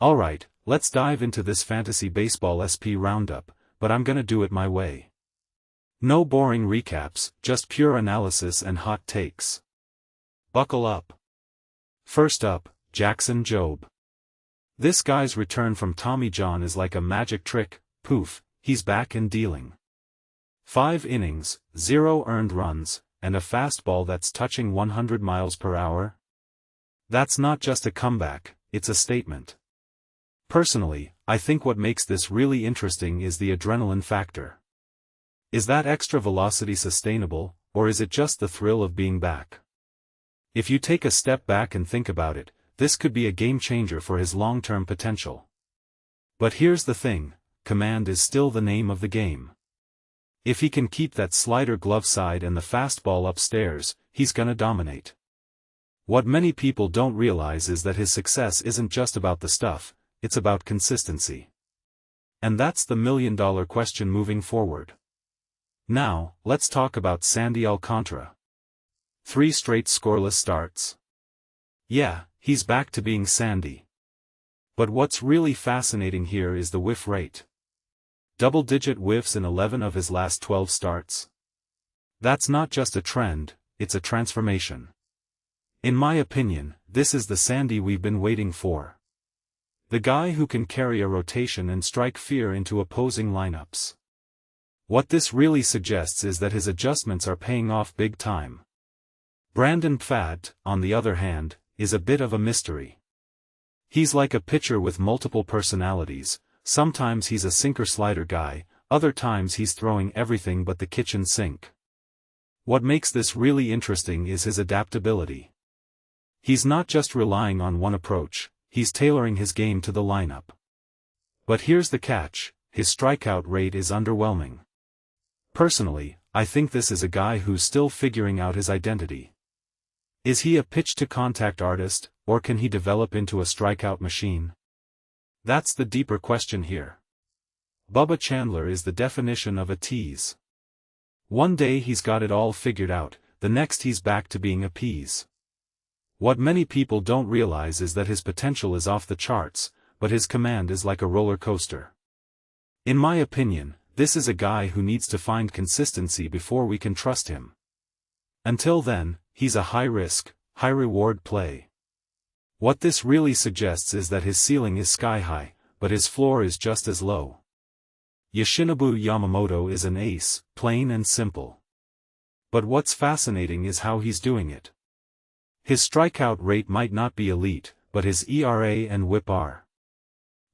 Alright, let's dive into this fantasy baseball SP roundup, but I'm gonna do it my way. No boring recaps, just pure analysis and hot takes. Buckle up. First up, Jackson Jobe. This guy's return from Tommy John is like a magic trick. Poof, he's back and dealing. 5 innings, 0 earned runs, and a fastball that's touching 100 miles per hour. That's not just a comeback, it's a statement. Personally, I think what makes this really interesting is the adrenaline factor. Is that extra velocity sustainable, or is it just the thrill of being back? If you take a step back and think about it, this could be a game changer for his long-term potential. But here's the thing, command is still the name of the game. If he can keep that slider glove side and the fastball upstairs, he's gonna dominate. What many people don't realize is that his success isn't just about the stuff, it's about consistency. And that's the million-dollar question moving forward. Now, let's talk about Sandy Alcantara. 3 straight scoreless starts. Yeah, he's back to being Sandy. But what's really fascinating here is the whiff rate. Double-digit whiffs in 11 of his last 12 starts. That's not just a trend, it's a transformation. In my opinion, this is the Sandy we've been waiting for. The guy who can carry a rotation and strike fear into opposing lineups. What this really suggests is that his adjustments are paying off big time. Brandon Pfaadt, on the other hand, is a bit of a mystery. He's like a pitcher with multiple personalities. Sometimes he's a sinker-slider guy, other times he's throwing everything but the kitchen sink. What makes this really interesting is his adaptability. He's not just relying on one approach, he's tailoring his game to the lineup. But here's the catch, his strikeout rate is underwhelming. Personally, I think this is a guy who's still figuring out his identity. Is he a pitch-to-contact artist, or can he develop into a strikeout machine? That's the deeper question here. Bubba Chandler is the definition of a tease. One day he's got it all figured out, the next he's back to being a peas. What many people don't realize is that his potential is off the charts, but his command is like a roller coaster. In my opinion, this is a guy who needs to find consistency before we can trust him. Until then, he's a high-risk, high-reward play. What this really suggests is that his ceiling is sky-high, but his floor is just as low. Yoshinobu Yamamoto is an ace, plain and simple. But what's fascinating is how he's doing it. His strikeout rate might not be elite, but his ERA and WHIP are.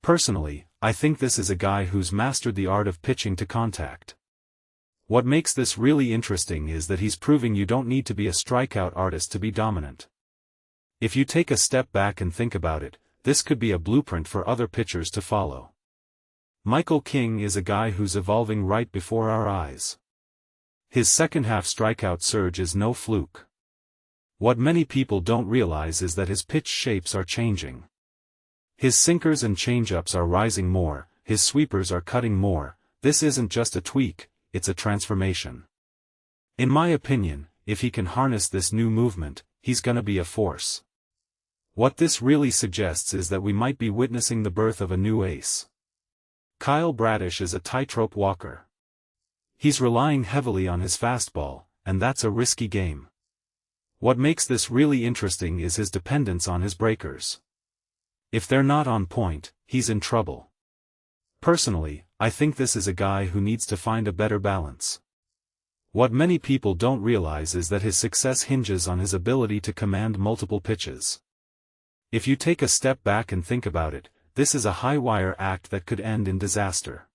Personally, I think this is a guy who's mastered the art of pitching to contact. What makes this really interesting is that he's proving you don't need to be a strikeout artist to be dominant. If you take a step back and think about it, this could be a blueprint for other pitchers to follow. Michael King is a guy who's evolving right before our eyes. His second-half strikeout surge is no fluke. What many people don't realize is that his pitch shapes are changing. His sinkers and changeups are rising more, his sweepers are cutting more. This isn't just a tweak, it's a transformation. In my opinion, if he can harness this new movement, he's gonna be a force. What this really suggests is that we might be witnessing the birth of a new ace. Kyle Bradish is a tightrope walker. He's relying heavily on his fastball, and that's a risky game. What makes this really interesting is his dependence on his breakers. If they're not on point, he's in trouble. Personally, I think this is a guy who needs to find a better balance. What many people don't realize is that his success hinges on his ability to command multiple pitches. If you take a step back and think about it, this is a high-wire act that could end in disaster.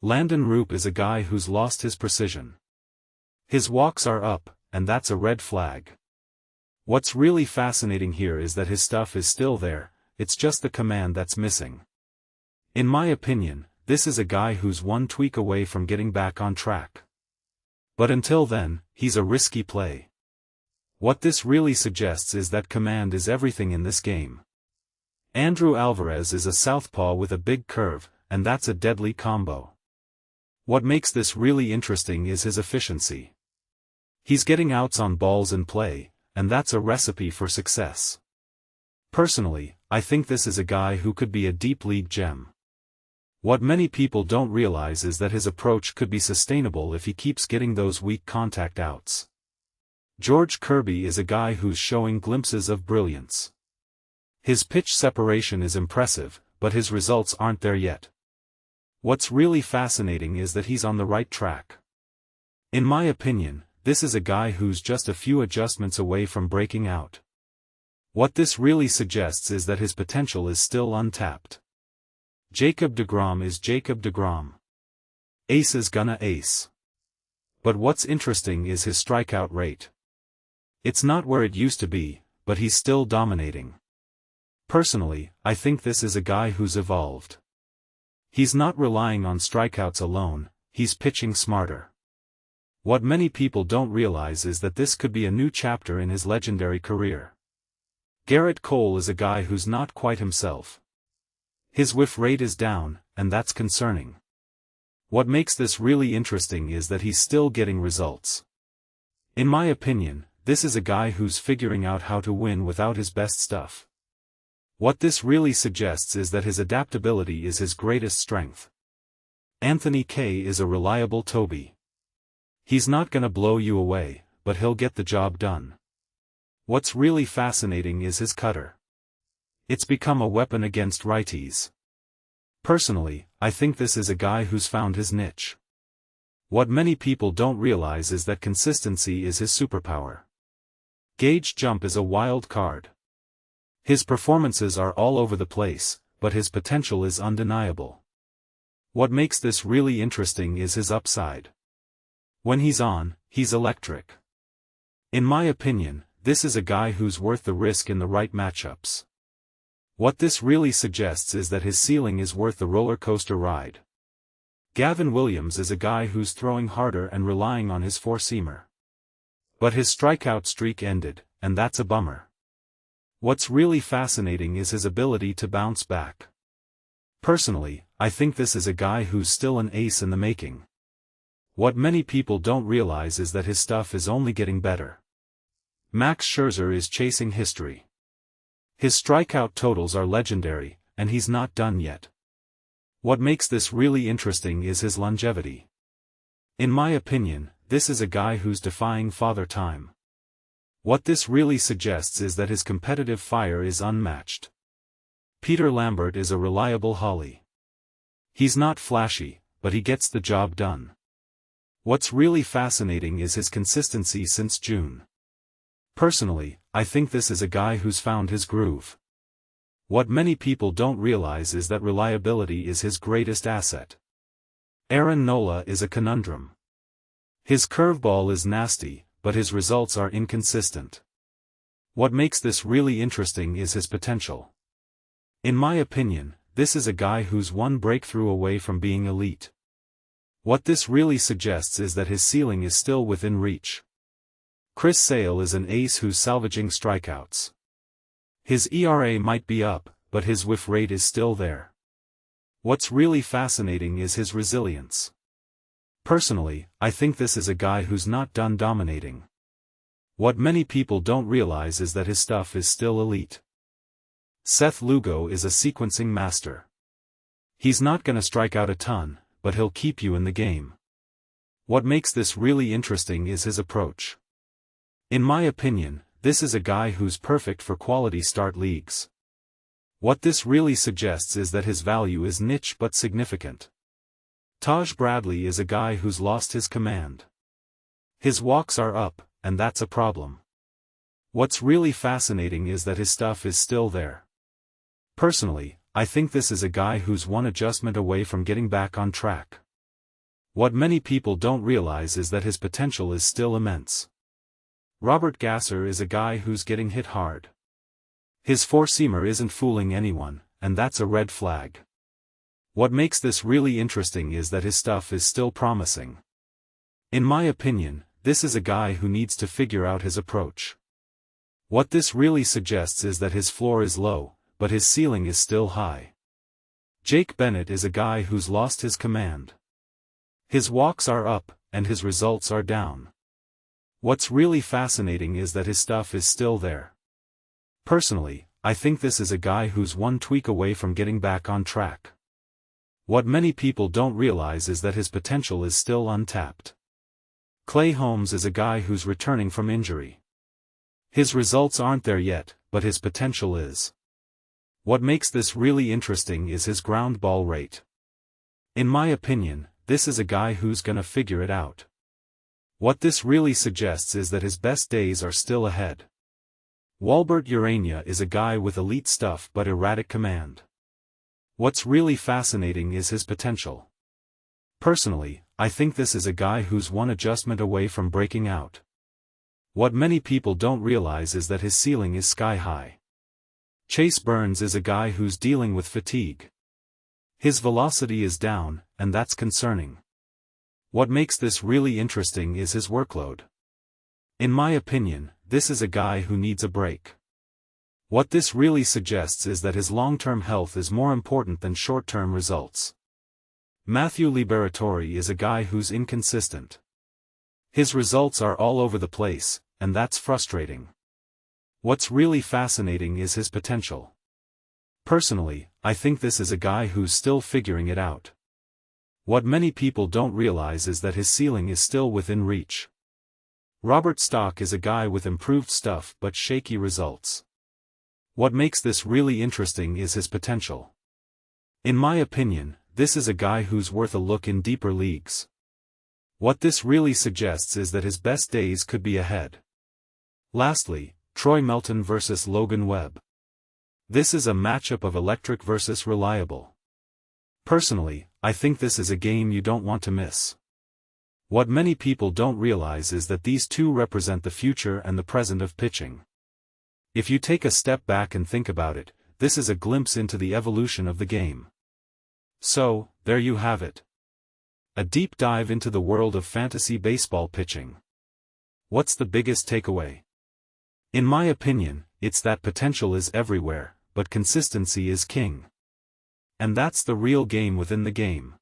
Landon Roop is a guy who's lost his precision. His walks are up, and that's a red flag. What's really fascinating here is that his stuff is still there, it's just the command that's missing. In my opinion, this is a guy who's one tweak away from getting back on track. But until then, he's a risky play. What this really suggests is that command is everything in this game. Andrew Alvarez is a southpaw with a big curve, and that's a deadly combo. What makes this really interesting is his efficiency. He's getting outs on balls in play, and that's a recipe for success. Personally, I think this is a guy who could be a deep league gem. What many people don't realize is that his approach could be sustainable if he keeps getting those weak contact outs. George Kirby is a guy who's showing glimpses of brilliance. His pitch separation is impressive, but his results aren't there yet. What's really fascinating is that he's on the right track. In my opinion, this is a guy who's just a few adjustments away from breaking out. What this really suggests is that his potential is still untapped. Jacob deGrom is Jacob deGrom. Ace is gonna ace. But what's interesting is his strikeout rate. It's not where it used to be, but he's still dominating. Personally, I think this is a guy who's evolved. He's not relying on strikeouts alone, he's pitching smarter. What many people don't realize is that this could be a new chapter in his legendary career. Garrett Cole is a guy who's not quite himself. His whiff rate is down, and that's concerning. What makes this really interesting is that he's still getting results. In my opinion, this is a guy who's figuring out how to win without his best stuff. What this really suggests is that his adaptability is his greatest strength. Anthony Kay is a reliable Toby. He's not gonna blow you away, but he'll get the job done. What's really fascinating is his cutter. It's become a weapon against righties. Personally, I think this is a guy who's found his niche. What many people don't realize is that consistency is his superpower. Gage Jump is a wild card. His performances are all over the place, but his potential is undeniable. What makes this really interesting is his upside. When he's on, he's electric. In my opinion, this is a guy who's worth the risk in the right matchups. What this really suggests is that his ceiling is worth the roller coaster ride. Gavin Williams is a guy who's throwing harder and relying on his four-seamer. But his strikeout streak ended, and that's a bummer. What's really fascinating is his ability to bounce back. Personally, I think this is a guy who's still an ace in the making. What many people don't realize is that his stuff is only getting better. Max Scherzer is chasing history. His strikeout totals are legendary, and he's not done yet. What makes this really interesting is his longevity. In my opinion, this is a guy who's defying father time. What this really suggests is that his competitive fire is unmatched. Peter Lambert is a reliable Holly. He's not flashy, but he gets the job done. What's really fascinating is his consistency since June. Personally, I think this is a guy who's found his groove. What many people don't realize is that reliability is his greatest asset. Aaron Nola is a conundrum. His curveball is nasty, but his results are inconsistent. What makes this really interesting is his potential. In my opinion, this is a guy who's one breakthrough away from being elite. What this really suggests is that his ceiling is still within reach. Chris Sale is an ace who's salvaging strikeouts. His ERA might be up, but his whiff rate is still there. What's really fascinating is his resilience. Personally, I think this is a guy who's not done dominating. What many people don't realize is that his stuff is still elite. Seth Lugo is a sequencing master. He's not gonna strike out a ton, but he'll keep you in the game. What makes this really interesting is his approach. In my opinion, this is a guy who's perfect for quality start leagues. What this really suggests is that his value is niche but significant. Taj Bradley is a guy who's lost his command. His walks are up, and that's a problem. What's really fascinating is that his stuff is still there. Personally, I think this is a guy who's one adjustment away from getting back on track. What many people don't realize is that his potential is still immense. Robert Gasser is a guy who's getting hit hard. His four-seamer isn't fooling anyone, and that's a red flag. What makes this really interesting is that his stuff is still promising. In my opinion, this is a guy who needs to figure out his approach. What this really suggests is that his floor is low, but his ceiling is still high. Jake Bennett is a guy who's lost his command. His walks are up, and his results are down. What's really fascinating is that his stuff is still there. Personally, I think this is a guy who's one tweak away from getting back on track. What many people don't realize is that his potential is still untapped. Clay Holmes is a guy who's returning from injury. His results aren't there yet, but his potential is. What makes this really interesting is his ground ball rate. In my opinion, this is a guy who's gonna figure it out. What this really suggests is that his best days are still ahead. Walbert Urania is a guy with elite stuff but erratic command. What's really fascinating is his potential. Personally, I think this is a guy who's one adjustment away from breaking out. What many people don't realize is that his ceiling is sky high. Chase Burns is a guy who's dealing with fatigue. His velocity is down, and that's concerning. What makes this really interesting is his workload. In my opinion, this is a guy who needs a break. What this really suggests is that his long-term health is more important than short-term results. Matthew Liberatore is a guy who's inconsistent. His results are all over the place, and that's frustrating. What's really fascinating is his potential. Personally, I think this is a guy who's still figuring it out. What many people don't realize is that his ceiling is still within reach. Robert Stock is a guy with improved stuff but shaky results. What makes this really interesting is his potential. In my opinion, this is a guy who's worth a look in deeper leagues. What this really suggests is that his best days could be ahead. Lastly, Troy Melton vs. Logan Webb. This is a matchup of electric versus reliable. Personally, I think this is a game you don't want to miss. What many people don't realize is that these two represent the future and the present of pitching. If you take a step back and think about it, this is a glimpse into the evolution of the game. So, there you have it. A deep dive into the world of fantasy baseball pitching. What's the biggest takeaway? In my opinion, it's that potential is everywhere, but consistency is king. And that's the real game within the game.